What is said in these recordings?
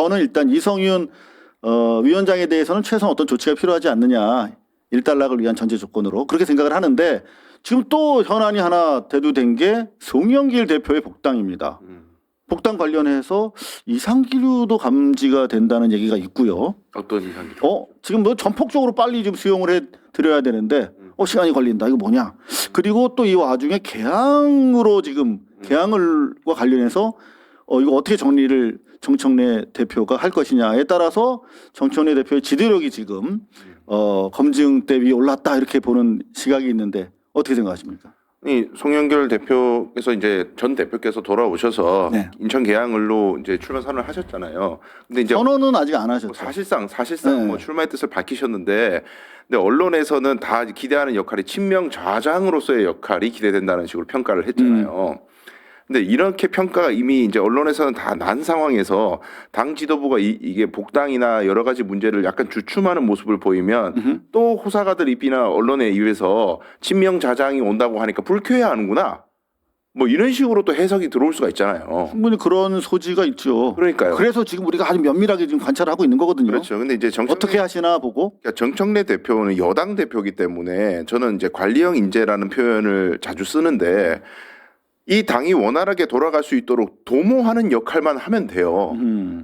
저는 일단 이성윤 위원장에 대해서는 최소한 어떤 조치가 필요하지 않느냐. 일단락을 위한 전제 조건으로 그렇게 생각을 하는데 지금 또 현안이 하나 대두된 게 송영길 대표의 복당입니다. 복당 관련해서 이상기류도 감지가 된다는 얘기가 있고요. 어떤 이상기류? 지금 뭐 전폭적으로 빨리 좀 수용을 해 드려야 되는데 시간이 걸린다. 이거 뭐냐? 그리고 또 이 와중에 개항으로 지금 개항을과 관련해서 이거 어떻게 정리를 정청래 대표가 할 것이냐에 따라서 정청래 대표의 지도력이 지금 검증 대위에 올랐다 이렇게 보는 시각이 있는데 어떻게 생각하십니까? 이 송영길 대표께서 이제 전 대표께서 돌아오셔서 네. 인천 계양을로 이제 출마 선언을 하셨잖아요. 근데 이제 선언은 아직 안 하셨죠. 사실상 네. 뭐 출마의 뜻을 밝히셨는데, 근데 언론에서는 다 기대하는 역할이 친명 좌장으로서의 역할이 기대된다는 식으로 평가를 했잖아요. 근데 이렇게 평가가 이미 이제 언론에서는 다 난 상황에서 당 지도부가 이게 복당이나 여러 가지 문제를 약간 주춤하는 모습을 보이면 또 호사가들 입이나 언론에 입에서 친명 좌장이 온다고 하니까 불쾌해하는구나. 뭐 이런 식으로 또 해석이 들어올 수가 있잖아요. 충분히 그런 소지가 있죠. 그러니까요. 그래서 지금 우리가 아주 면밀하게 지금 관찰하고 있는 거거든요. 그렇죠. 근데 이제 어떻게 하시나 보고. 그러니까 정청래 대표는 여당 대표이기 때문에 저는 이제 관리형 인재라는 표현을 자주 쓰는데, 이 당이 원활하게 돌아갈 수 있도록 도모하는 역할만 하면 돼요.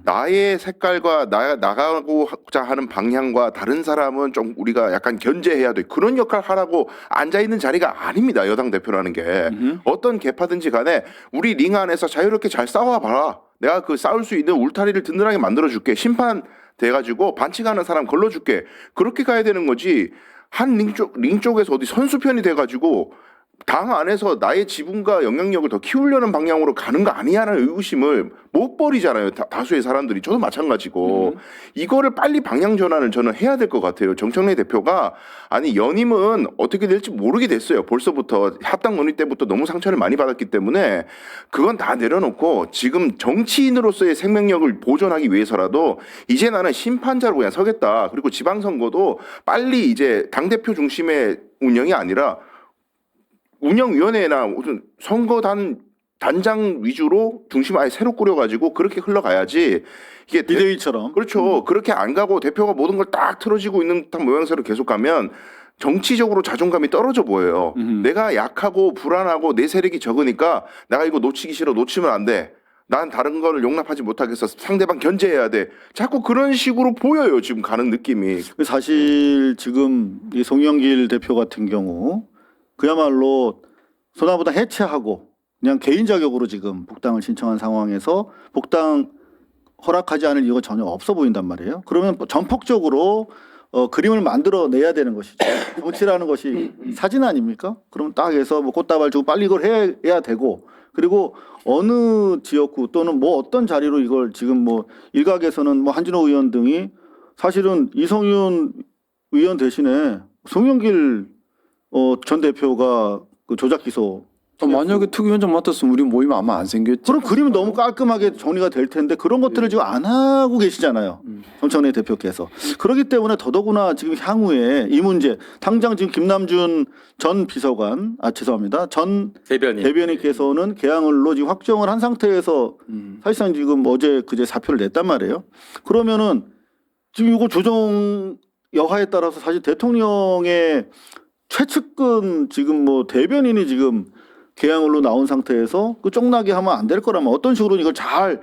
나의 색깔과 나가고자 하는 방향과 다른 사람은 좀 우리가 약간 견제해야 돼. 그런 역할 하라고 앉아있는 자리가 아닙니다. 여당 대표라는 게. 어떤 계파든지 간에 우리 링 안에서 자유롭게 잘 싸워봐라. 내가 그 싸울 수 있는 울타리를 든든하게 만들어줄게. 심판 돼가지고 반칙하는 사람 걸러줄게. 그렇게 가야 되는 거지. 한 링 쪽에서 어디 선수편이 돼가지고 당 안에서 나의 지분과 영향력을 더 키우려는 방향으로 가는 거 아니냐는 의구심을 못 버리잖아요. 다수의 사람들이. 저도 마찬가지고. 이거를 빨리 방향 전환을 저는 해야 될 것 같아요. 정청래 대표가 아니 연임은 어떻게 될지 모르게 됐어요. 벌써부터 합당 논의 때부터 너무 상처를 많이 받았기 때문에 그건 다 내려놓고 지금 정치인으로서의 생명력을 보존하기 위해서라도 이제 나는 심판자로 그냥 서겠다. 그리고 지방선거도 빨리 이제 당대표 중심의 운영이 아니라 운영위원회나 무슨 단장 위주로 중심 아예 새로 꾸려가지고 그렇게 흘러가야지. 이게 비대위처럼. 그렇죠. 그렇게 안 가고 대표가 모든 걸 딱 틀어지고 있는 듯한 모양새로 계속 가면 정치적으로 자존감이 떨어져 보여요. 내가 약하고 불안하고 내 세력이 적으니까 내가 이거 놓치기 싫어. 놓치면 안 돼. 난 다른 거를 용납하지 못하겠어. 상대방 견제해야 돼. 자꾸 그런 식으로 보여요. 지금 가는 느낌이. 사실 지금 이 송영길 대표 같은 경우 그야말로 소나보다 해체하고 그냥 개인 자격으로 지금 복당을 신청한 상황에서 복당 허락하지 않을 이유가 전혀 없어 보인단 말이에요. 그러면 전폭적으로 그림을 만들어내야 되는 것이죠. 정치라는 것이 사진 아닙니까? 그럼 딱 해서 뭐 꽃다발 주고 빨리 이걸 해야 되고, 그리고 어느 지역구 또는 뭐 어떤 자리로 이걸 지금 뭐 일각에서는 뭐 한진호 의원 등이 사실은 이성윤 의원 대신에 송영길 전 대표가 그 조작 기소. 만약에 특위원장 맡았으면 우리 모임 아마 안 생겼죠. 그럼 그림은 너무 깔끔하게 정리가 될 텐데 그런 것들을 지금 안 하고 계시잖아요. 정청래 대표께서. 그렇기 때문에 더더구나 지금 향후에 이 문제 당장 지금 김남준 전 비서관 죄송합니다. 전 대변인께서는 개항을로 지금 확정을 한 상태에서 사실상 지금 어제 그제 사표를 냈단 말이에요. 그러면은 지금 이거 조정 여하에 따라서 사실 대통령의 최측근 지금 뭐 대변인이 지금 개항으로 나온 상태에서 그 쫑나게 하면 안 될 거라면 어떤 식으로 이걸 잘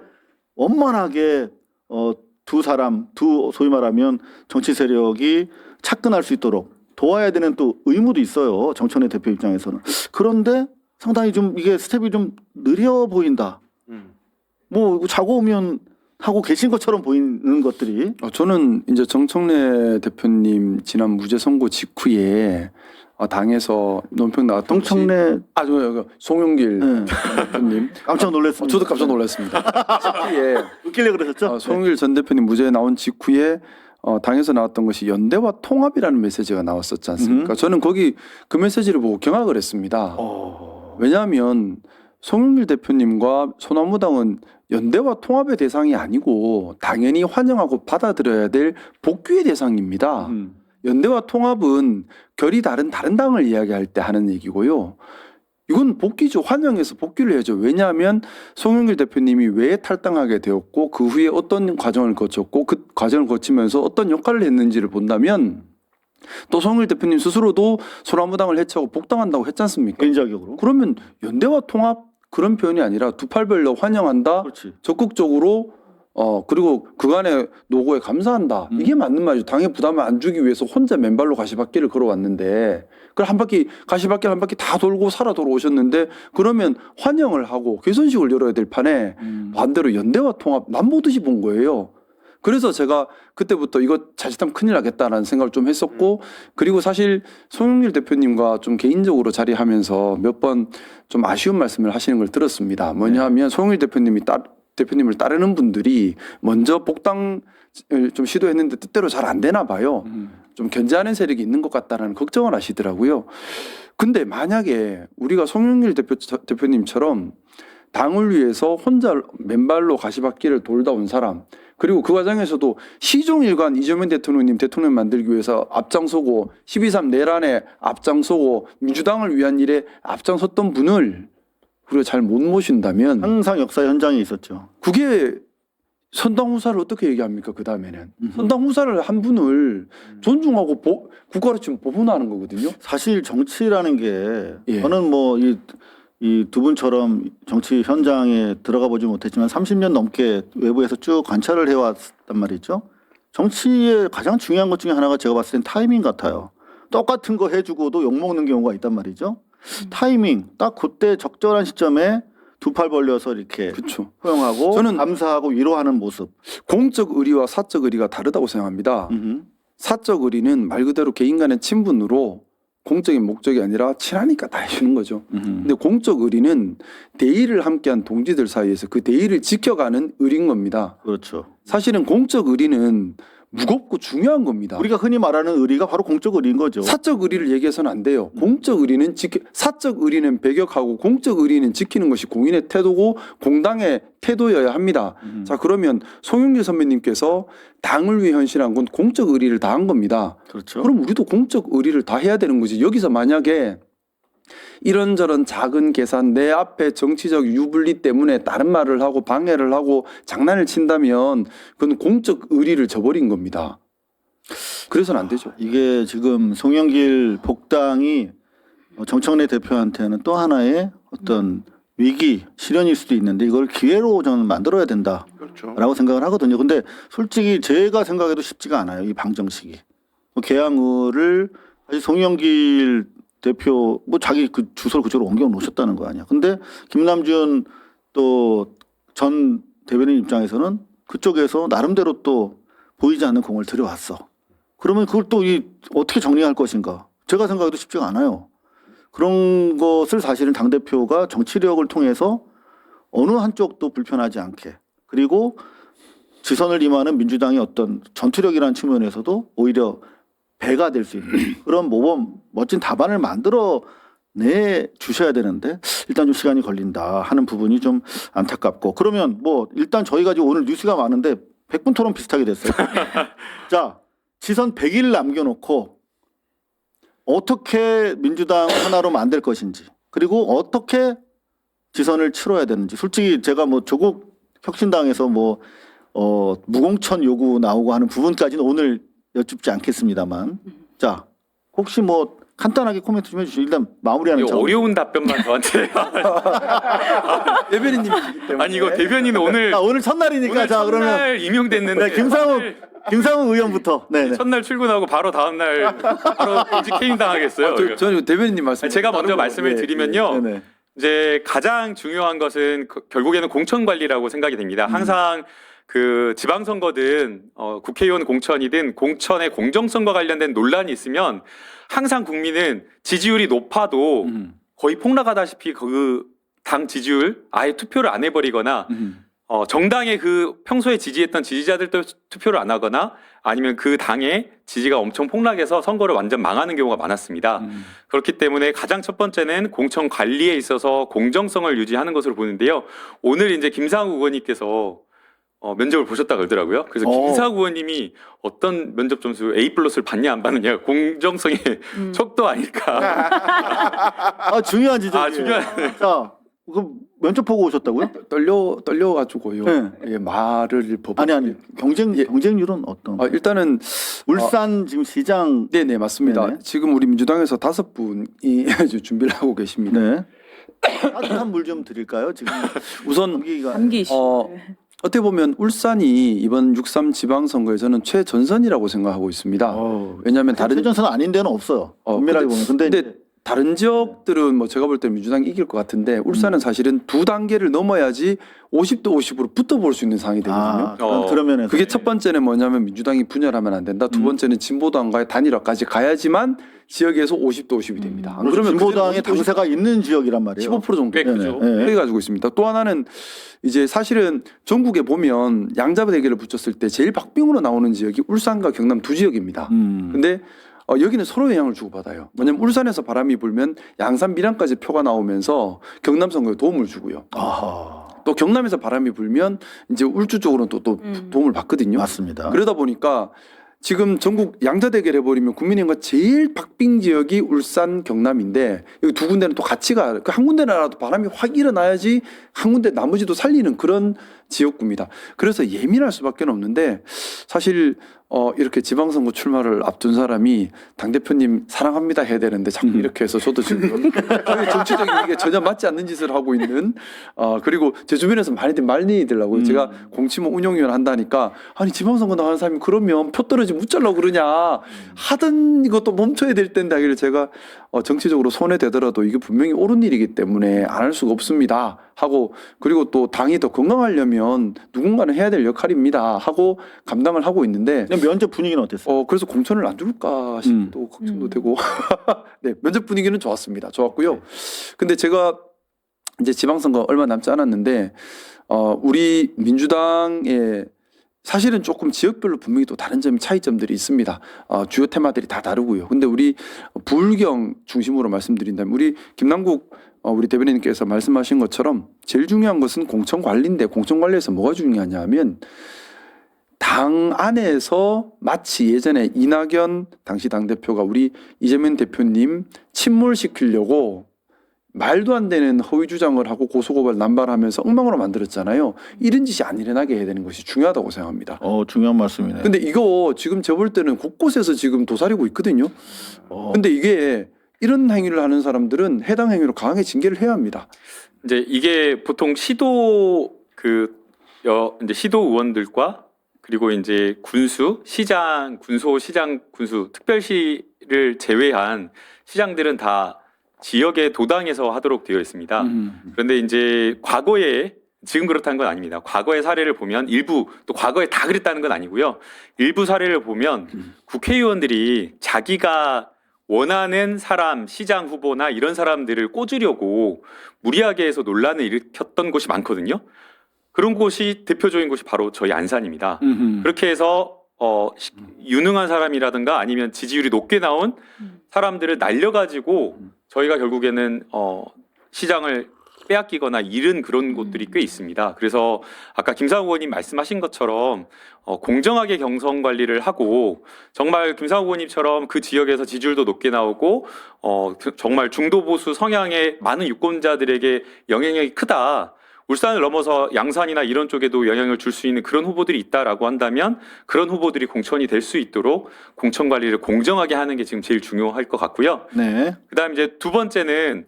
원만하게 두 소위 말하면 정치 세력이 착근할 수 있도록 도와야 되는 또 의무도 있어요. 정청래 대표 입장에서는. 그런데 상당히 좀 이게 스텝이 좀 느려 보인다. 뭐 자고 오면 하고 계신 것처럼 보이는 것들이. 저는 이제 정청래 대표님 지난 무죄 선고 직후에 당에서 논평 나왔던 정청래 송영길 대표님 깜짝 놀랐습니다. 저도 깜짝 놀랐습니다. 직후에 웃기려 그러셨죠? 송영길 전 대표님 무죄 나온 직후에 당에서 나왔던 것이 연대와 통합이라는 메시지가 나왔었지 않습니까? 저는 거기 그 메시지를 보고 경악을 했습니다. 왜냐하면 송영길 대표님과 소나무당은 연대와 통합의 대상이 아니고 당연히 환영하고 받아들여야 될 복귀의 대상입니다. 연대와 통합은 결이 다른 당을 이야기할 때 하는 얘기고요. 이건 복귀죠. 환영해서 복귀를 해야죠. 왜냐하면 송영길 대표님이 왜 탈당하게 되었고 그 후에 어떤 과정을 거쳤고 그 과정을 거치면서 어떤 역할을 했는지를 본다면 또 송영길 대표님 스스로도 소나무당을 해체하고 복당한다고 했지 않습니까? 개인적으로. 그러면 연대와 통합 그런 표현이 아니라 두 팔 벌려 환영한다. 그렇지. 적극적으로 그리고 그간의 노고에 감사한다. 이게 맞는 말이죠. 당의 부담을 안 주기 위해서 혼자 맨발로 가시밭길을 걸어왔는데 그걸 가시밭길 한 바퀴 다 돌고 살아 돌아오셨는데 그러면 환영을 하고 개선식을 열어야 될 판에 반대로 연대와 통합 남보듯이 본 거예요. 그래서 제가 그때부터 이거 자칫하면 큰일 나겠다라는 생각을 좀 했었고 그리고 사실 송영길 대표님과 좀 개인적으로 자리하면서 몇 번 좀 아쉬운 말씀을 하시는 걸 들었습니다. 뭐냐 하면 송영길 대표님을 따르는 분들이 먼저 복당을 좀 시도했는데 뜻대로 잘 안 되나 봐요. 좀 견제하는 세력이 있는 것 같다라는 걱정을 하시더라고요. 근데 만약에 우리가 송영길 대표님처럼 당을 위해서 혼자 맨발로 가시밭길을 돌다 온 사람 그리고 그 과정에서도 시종일관 이재명 대통령 만들기 위해서 앞장서고 12.3 내란에 앞장서고 민주당을 위한 일에 앞장섰던 분을 우리가 잘 못 모신다면 항상 역사 현장에 있었죠. 그게 선당후사를 어떻게 얘기합니까? 그 다음에는 선당후사를 한 분을 존중하고 국가로 치면 보분하는 거거든요. 사실 정치라는 게 예. 저는 뭐 이 두 분처럼 정치 현장에 들어가 보지 못했지만 30년 넘게 외부에서 쭉 관찰을 해왔단 말이죠. 정치의 가장 중요한 것 중에 하나가 제가 봤을 땐 타이밍 같아요. 똑같은 거 해주고도 욕먹는 경우가 있단 말이죠. 타이밍 딱 그때 적절한 시점에 두 팔 벌려서 이렇게 그렇죠. 허용하고 저는 감사하고 위로하는 모습. 공적 의리와 사적 의리가 다르다고 생각합니다. 사적 의리는 말 그대로 개인 간의 친분으로 공적인 목적이 아니라 친하니까 다 해주는 거죠. 근데 공적 의리는 대의를 함께한 동지들 사이에서 그 대의를 지켜가는 의리인 겁니다. 그렇죠. 사실은 공적 의리는 무겁고 중요한 겁니다. 우리가 흔히 말하는 의리가 바로 공적 의리인 거죠. 사적 의리를 얘기해서는 안 돼요. 공적 의리는 사적 의리는 배격하고 공적 의리는 지키는 것이 공인의 태도고 공당의 태도여야 합니다. 자, 그러면 송영길 선배님께서 당을 위해 헌신한 건 공적 의리를 다한 겁니다. 그렇죠. 그럼 우리도 공적 의리를 다 해야 되는 거지. 여기서 만약에 이런저런 작은 계산 내 앞에 정치적 유불리 때문에 다른 말을 하고 방해를 하고 장난을 친다면 그건 공적 의리를 저버린 겁니다. 그래서는 안 되죠. 이게 지금 송영길 복당이 정청래 대표한테는 또 하나의 어떤 위기, 시련일 수도 있는데 이걸 기회로 저는 만들어야 된다라고 그렇죠. 생각을 하거든요. 근데 솔직히 제가 생각해도 쉽지가 않아요. 이 방정식이. 개항을 사실 송영길 대표 뭐 자기 그 주소를 그쪽으로 옮겨 놓으셨다는 거 아니야. 근데 김남준 또 전 대변인 입장에서는 그쪽에서 나름대로 또 보이지 않는 공을 들여왔어. 그러면 그걸 또 어떻게 정리할 것인가? 제가 생각해도 쉽지가 않아요. 그런 것을 사실은 당대표가 정치력을 통해서 어느 한쪽도 불편하지 않게 그리고 지선을 임하는 민주당의 어떤 전투력이라는 측면에서도 오히려 배가 될 수 있는 그런 모범 멋진 답안을 만들어 내 주셔야 되는데 일단 좀 시간이 걸린다 하는 부분이 좀 안타깝고 그러면 뭐 일단 저희가 지금 오늘 뉴스가 많은데 100분 토론 비슷하게 됐어요. 자, 지선 100일 남겨놓고 어떻게 민주당 하나로 만들 것인지 그리고 어떻게 지선을 치러야 되는지 솔직히 제가 뭐 조국 혁신당에서 뭐 무공천 요구 나오고 하는 부분까지는 오늘 여쭙지 않겠습니다만 자 혹시 뭐 간단하게 코멘트 좀 해주시죠. 일단 마무리하는 차원. 어려운 답변만 저한테. 대변인님이기 때문에. 아니 이거 대변인 오늘 오늘 첫날이니까 오늘 자 그러면 첫날 임용됐는데 네, 김상욱 의원부터. 네네. 첫날 출근하고 바로 다음 날 바로 공직 해임 당하겠어요. 저는 대변인님 말씀. 제가 먼저 말씀을 네, 드리면요. 네네. 이제 가장 중요한 것은 결국에는 공천 관리라고 생각이 됩니다. 항상 그 지방선거든 국회의원 공천이든 공천의 공정성과 관련된 논란이 있으면 항상 국민은 지지율이 높아도 거의 폭락하다시피 그 당 지지율 아예 투표를 안 해버리거나 정당의 그 평소에 지지했던 지지자들도 투표를 안 하거나 아니면 그 당의 지지가 엄청 폭락해서 선거를 완전 망하는 경우가 많았습니다. 그렇기 때문에 가장 첫 번째는 공천 관리에 있어서 공정성을 유지하는 것으로 보는데요. 오늘 이제 김상욱 의원님께서 면접을 보셨다 그러더라고요. 그래서 김사국 의원님이 어떤 면접 점수 A+를 받냐 안 받느냐 공정성의 척도 아닐까. 아, 중요한 지적이에요. 중요한. 자, 그 면접 보고 오셨다고요? 떨려가지고요. 네. 예, 말을 법. 아니 경쟁률은 어떤? 일단은 울산 지금 시장. 네네 맞습니다. 네네. 지금 우리 민주당에서 5분이 준비를 하고 계십니다. 네. 따뜻한 물 좀 드릴까요? 지금 우선 감기가. 감기 이슈. 어떻게 보면 울산이 이번 6.3 지방선거에서는 최전선이라고 생각하고 있습니다. 왜냐하면 다른 최전선은 아닌 데는 없어요. 엄밀하게 보면. 근데 근데 다른 지역들은 뭐 제가 볼 때 민주당이 이길 것 같은데 울산은 사실은 두 단계를 넘어야지 50대 50으로 붙어볼 수 있는 상황이 되거든요. 그러면 그게 첫 번째는 뭐냐면 민주당이 분열하면 안 된다. 두 번째는 진보당과의 단일화까지 가야지만 지역에서 50대 50이 됩니다. 안 그러면 진보당의 그대로 50, 당세가 있는 지역이란 말이에요. 15% 정도 꽤 크죠. 네. 해가지고 있습니다. 또 하나는 이제 사실은 전국에 보면 양자 대결을 붙였을 때 제일 박빙으로 나오는 지역이 울산과 경남 두 지역입니다. 근데 여기는 서로 영향을 주고받아요. 뭐냐면 울산에서 바람이 불면 양산 밀양까지 표가 나오면서 경남 선거에 도움을 주고요. 아하. 또 경남에서 바람이 불면 이제 울주 쪽으로는 또 도움을 받거든요. 맞습니다. 그러다 보니까 지금 전국 양자 대결 해버리면 국민의힘과 제일 박빙 지역이 울산, 경남인데 여기 두 군데는 또 같이 가. 그 한 군데라도 바람이 확 일어나야지 한 군데 나머지도 살리는 그런 지역구입니다. 그래서 예민할 수밖에 없는데 사실 이렇게 지방선거 출마를 앞둔 사람이 당대표님 사랑합니다 해야 되는데 자꾸 이렇게 해서 저도 지금 저희 정치적인 이게 전혀 맞지 않는 짓을 하고 있는 그리고 제 주변에서 많이들 말리더라고요. 제가 공치모 운영위원 한다니까 아니 지방선거 나가는 사람이 그러면 표 떨어지면 어쩌려고 그러냐 하던 이것도 멈춰야 될 텐데 하기를 제가 정치적으로 손해 되더라도 이게 분명히 옳은 일이기 때문에 안 할 수가 없습니다 하고 그리고 또 당이 더 건강하려면 누군가는 해야 될 역할입니다 하고 감당을 하고 있는데 면접 분위기는 어땠어요? 그래서 공천을 안 줄까 싶도 걱정도 되고 네 면접 분위기는 좋았습니다. 좋았고요. 근데 제가 이제 지방선거 얼마 남지 않았는데 우리 민주당의 사실은 조금 지역별로 분명히 또 다른 차이점들이 있습니다. 주요 테마들이 다 다르고요. 근데 우리 불경 중심으로 말씀드린다면 우리 김남국 우리 대변인께서 말씀하신 것처럼 제일 중요한 것은 공천 관리인데 공천 관리에서 뭐가 중요하냐 하면 당 안에서 마치 예전에 이낙연 당시 당대표가 우리 이재명 대표님 침몰시키려고 말도 안 되는 허위 주장을 하고 고소고발 남발하면서 엉망으로 만들었잖아요. 이런 짓이 안 일어나게 해야 되는 것이 중요하다고 생각합니다. 중요한 말씀이네요. 근데 이거 지금 저 볼 때는 곳곳에서 지금 도사리고 있거든요. 근데 이게 이런 행위를 하는 사람들은 해당 행위로 강하게 징계를 해야 합니다. 이제 이게 보통 시도 이제 시도 의원들과 그리고 이제 군수, 시장, 군소, 시장, 군수, 특별시를 제외한 시장들은 다 지역의 도당에서 하도록 되어 있습니다. 그런데 이제 과거에 지금 그렇다는 건 아닙니다. 과거의 사례를 보면 일부 또 과거에 다 그랬다는 건 아니고요. 일부 사례를 보면 국회의원들이 자기가 원하는 사람, 시장 후보나 이런 사람들을 꽂으려고 무리하게 해서 논란을 일으켰던 곳이 많거든요. 그런 곳이 대표적인 곳이 바로 저희 안산입니다. 그렇게 해서 유능한 사람이라든가 아니면 지지율이 높게 나온 사람들을 날려가지고 저희가 결국에는 시장을 빼앗기거나 잃은 그런 곳들이 꽤 있습니다. 그래서 아까 김상욱 의원님 말씀하신 것처럼 공정하게 경선 관리를 하고 정말 김상욱 의원님처럼 그 지역에서 지지율도 높게 나오고 정말 중도 보수 성향의 많은 유권자들에게 영향력이 크다. 울산을 넘어서 양산이나 이런 쪽에도 영향을 줄 수 있는 그런 후보들이 있다라고 한다면 그런 후보들이 공천이 될 수 있도록 공천 관리를 공정하게 하는 게 지금 제일 중요할 것 같고요. 네. 그다음 이제 두 번째는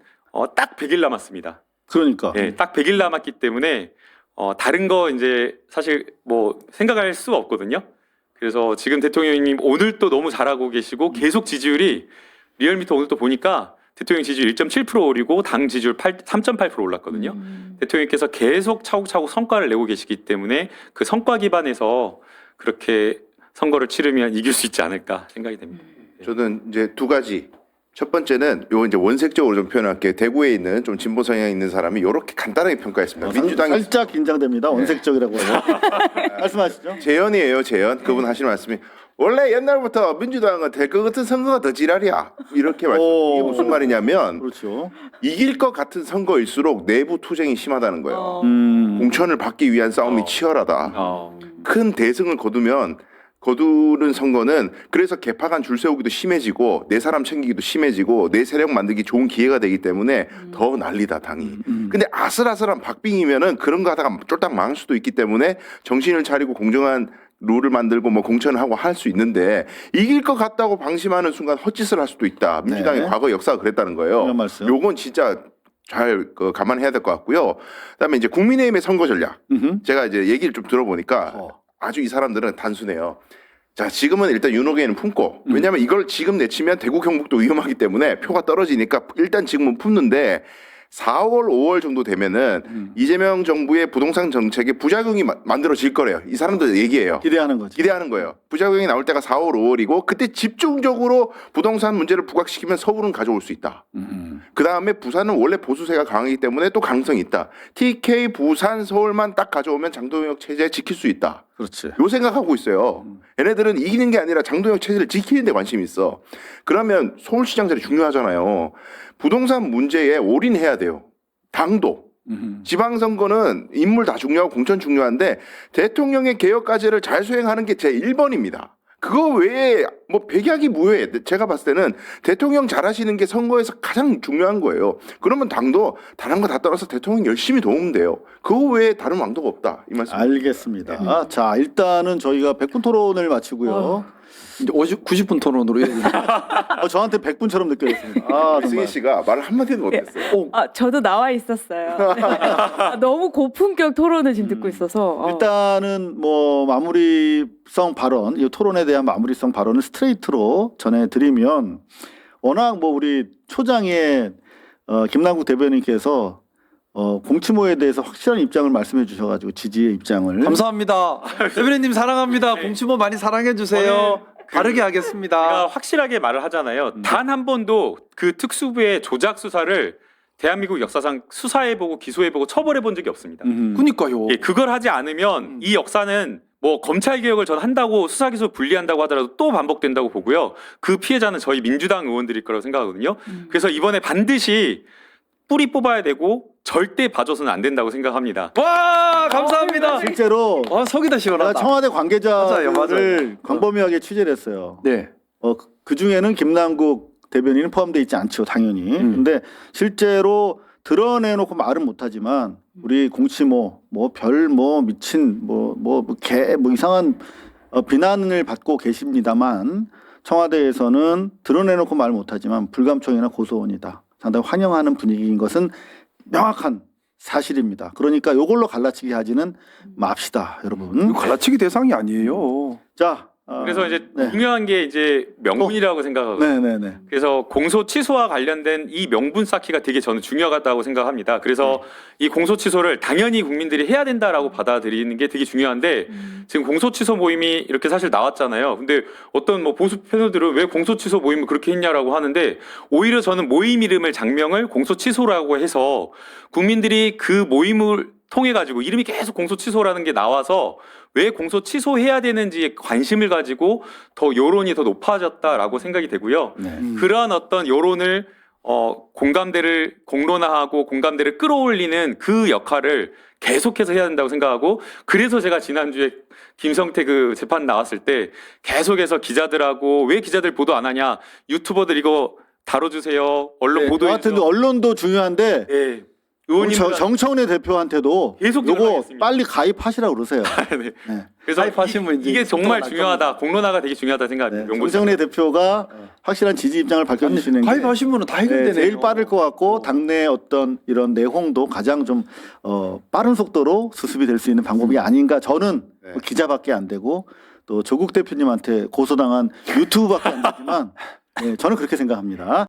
딱 100일 남았습니다. 그러니까. 네, 딱 100일 남았기 때문에 다른 거 이제 사실 뭐 생각할 수 없거든요. 그래서 지금 대통령님 오늘 또 너무 잘하고 계시고 계속 지지율이 리얼미터 오늘 또 보니까 대통령 지지율 1.7% 오르고 당 지지율 3.8% 올랐거든요. 대통령께서 계속 차곡차곡 성과를 내고 계시기 때문에 그 성과 기반에서 그렇게 선거를 치르면 이길 수 있지 않을까 생각이 됩니다. 저는 이제 두 가지 첫 번째는 요 이제 원색적으로 좀 표현할게요. 대구에 있는 좀 진보 성향 있는 사람이 이렇게 간단하게 평가했습니다. 민주당이 살짝 긴장됩니다. 원색적이라고 해요. 말씀하시죠. 재연이에요, 재연. 그분 하시는 말씀이 원래 옛날부터 민주당은 될 것 같은 선거가 더 지랄이야. 이렇게 말씀. 이게 무슨 말이냐면 그렇죠. 이길 것 같은 선거일수록 내부 투쟁이 심하다는 거예요. 공천을 받기 위한 싸움이 치열하다. 큰 대승을 거두는 선거는 그래서 개파간 줄 세우기도 심해지고 내 사람 챙기기도 심해지고 내 세력 만들기 좋은 기회가 되기 때문에 더 난리다 당이. 근데 아슬아슬한 박빙이면은 그런 거 하다가 쫄딱 망할 수도 있기 때문에 정신을 차리고 공정한 룰을 만들고 뭐 공천을 하고 할 수 있는데 이길 것 같다고 방심하는 순간 헛짓을 할 수도 있다. 민주당의 네. 과거 역사가 그랬다는 거예요. 그런 말씀. 요건 진짜 잘 감안해야 될 것 같고요. 그다음에 이제 국민의힘의 선거 전략. 제가 이제 얘기를 좀 들어보니까 아주 이 사람들은 단순해요. 자, 지금은 일단 윤호개는 품고, 왜냐하면 이걸 지금 내치면 대구 경북도 위험하기 때문에 표가 떨어지니까 일단 지금은 품는데 4월, 5월 정도 되면은 이재명 정부의 부동산 정책에 부작용이 만들어질 거래요. 이 사람들 얘기예요. 기대하는 거죠. 기대하는 거예요. 부작용이 나올 때가 4월, 5월이고 그때 집중적으로 부동산 문제를 부각시키면 서울은 가져올 수 있다. 그 다음에 부산은 원래 보수세가 강하기 때문에 또 가능성이 있다. TK, 부산, 서울만 딱 가져오면 장동혁 체제 지킬 수 있다. 그렇지. 요 생각하고 있어요. 얘네들은 이기는 게 아니라 장동혁 체제를 지키는 데 관심이 있어. 그러면 서울시장 자리 중요하잖아요. 부동산 문제에 올인해야 돼요. 당도. 지방선거는 인물 다 중요하고 공천 중요한데 대통령의 개혁 과제를 잘 수행하는 게 제 1번입니다. 그거 외에 뭐 백약이 무효해. 제가 봤을 때는 대통령 잘하시는 게 선거에서 가장 중요한 거예요. 그러면 당도 다른 거 다 떠나서 대통령 열심히 도우면 돼요. 그거 외에 다른 왕도가 없다. 이 말씀. 알겠습니다. 자, 일단은 저희가 100분 토론을 마치고요. 이제 90분 토론으로 해야 됩니다. 저한테 100분처럼 느껴졌습니다. 아, 승희 정말. 씨가 말을 한마디도 못했어요. 저도 나와 있었어요. 네. 너무 고품격 토론을 지금 듣고 있어서. 일단은 뭐 마무리성 발언, 이 토론에 대한 마무리성 발언을 스트레이트로 전해드리면 워낙 뭐 우리 초장의 김남국 대변인께서 공치모에 대해서 확실한 입장을 말씀해 주셔가지고 지지의 입장을 감사합니다. 대변인님 사랑합니다. 공치모 많이 사랑해 주세요. 바르게 하겠습니다. 제가 확실하게 말을 하잖아요. 단 한 번도 그 특수부의 조작 수사를 대한민국 역사상 수사해보고 기소해보고 처벌해본 적이 없습니다. 그니까요. 예, 그걸 하지 않으면 이 역사는 뭐 검찰 개혁을 전 한다고 수사 기소 분리한다고 하더라도 또 반복된다고 보고요. 그 피해자는 저희 민주당 의원들일 거라고 생각하거든요. 그래서 이번에 반드시 뿌리 뽑아야 되고 절대 봐줘서는 안 된다고 생각합니다. 와 감사합니다. 실제로 속이 다 제가 시원하다. 청와대 관계자를 맞아요. 광범위하게 취재를 했어요. 네. 그 중에는 김남국 대변인은 포함되어 있지 않죠, 당연히. 근데 실제로 드러내놓고 말은 못하지만 우리 공치모 미친 개 이상한 비난을 받고 계십니다만 청와대에서는 드러내놓고 말 못하지만 불감청이나 고소원이다. 상당히 환영하는 분위기인 것은 명확한 사실입니다. 그러니까 이걸로 갈라치기 하지는 맙시다, 여러분. 이거 갈라치기 대상이 아니에요. 자, 그래서 이제 네. 중요한 게 이제 명분이라고 생각하거든요. 네네네. 그래서 공소 취소와 관련된 이 명분 쌓기가 되게 저는 중요하다고 생각합니다. 그래서 이 공소 취소를 당연히 국민들이 해야 된다라고 받아들이는 게 되게 중요한데 지금 공소 취소 모임이 이렇게 사실 나왔잖아요. 근데 어떤 뭐 보수 패널들은 왜 공소 취소 모임을 그렇게 했냐라고 하는데 오히려 저는 모임 이름을 장명을 공소 취소라고 해서 국민들이 그 모임을 통해 가지고 이름이 계속 공소 취소라는 게 나와서 왜 공소 취소해야 되는지에 관심을 가지고 더 여론이 더 높아졌다라고 생각이 되고요. 그러한 어떤 여론을 공감대를 공론화하고 공감대를 끌어올리는 그 역할을 계속해서 해야 된다고 생각하고 그래서 제가 지난주에 김성태 그 재판 나왔을 때 계속해서 기자들하고 왜 기자들 보도 안 하냐 유튜버들 이거 다뤄주세요 언론 보도해 하여튼 주세요. 언론도 중요한데 네. 우리 의원님들 정청래 대표한테도 계속 요거 연락했습니다. 빨리 가입하시라고 그러세요. 네. 네. 그래서 가입하시면 이제 이게 정말 또 중요하다. 공론화가 되게 중요하다 네. 생각합니다. 정청래 대표가 확실한 지지 입장을 밝혀주시는 게 가입하시면 다 해결되네요. 제일 빠를 것 같고 당내 어떤 이런 내홍도 가장 좀 빠른 속도로 수습이 될 수 있는 방법이 아닌가. 저는 뭐 기자밖에 안 되고 또 조국 대표님한테 고소당한 유튜브밖에 안 되지만 저는 그렇게 생각합니다.